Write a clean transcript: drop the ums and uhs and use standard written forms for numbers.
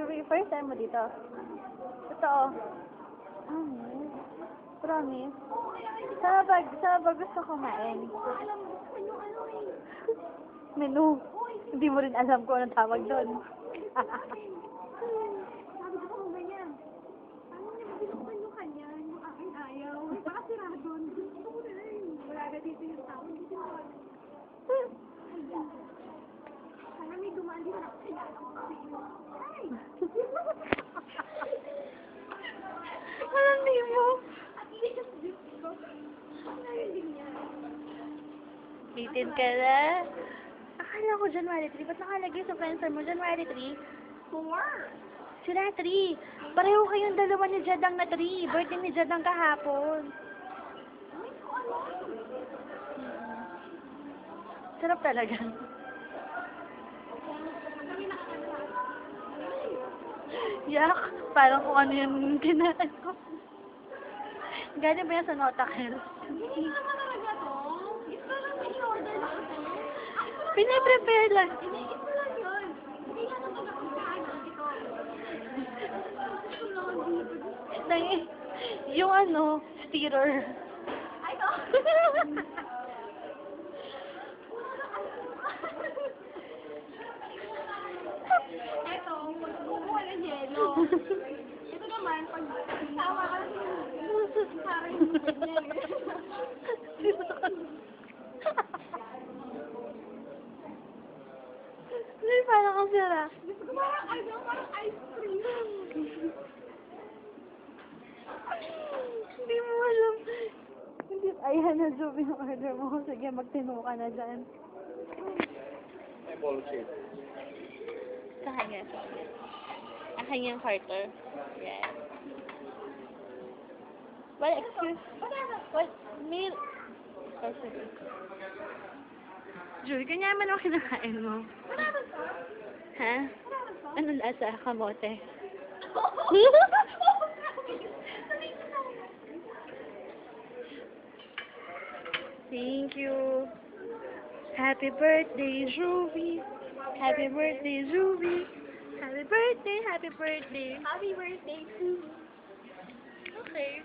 Jury, first time mo dito? Totoo. Promise. Saan ba gusto kumain? Alam mo, yung ano eh. Menu. Hindi mo rin alam kung anong tawag doon. Sabi ko kung ganyan. Paano niya mabinukuhan yung kanya? Yung aking ayaw. Baka sirado. Gusto ko na rin. Wala na dito yung tao. Hindi ko na. Sana may dumaan din ako. Kailangan ko kasi yun. Ay! Walang nemo. At least, gusto ko. Wala rin din niya. Bitin ka na. Akala ko January 3. Ba't nakalagay sa friendster mo January 3? 4. Sila 3. Pareho kayong dalawa ni Jadang na 3. Birthday ni Jadang kahapon. Ay, ko ano? Sarap talaga. Kami nakakanta. Yak. Parang kung ano yung kinain ko. Gano'n ba yan sa Notakel? Hindi naman talaga to. Ito lang may order na kasi. Pinaprepare lang. Hindi, ito lang yun. Hindi nga naman ako sa ano. Ito. Ito lang dito. Yung ano, stirrer. Ay, ito. Ito, magbubuha ng yelo. Ito naman, pag tawa ka parang yung ganyan. Ay, parang ang sira. Gusto ko parang parang ice cream. Hindi mo alam. Hindi, ayan na, Joby, yung order mo. Sige, magtino ka na dyan. May bullshit. Sa kanya. Ang kanyang Carter. Yes. Well, excuse. What? Meal. Oh, sorry. Julie, kanya naman ako kinakain mo. Ha? Anong lasa? Kamote. Thank you. Happy birthday, Juby. Happy birthday, Juby. Happy birthday, happy birthday. Happy birthday to Okay.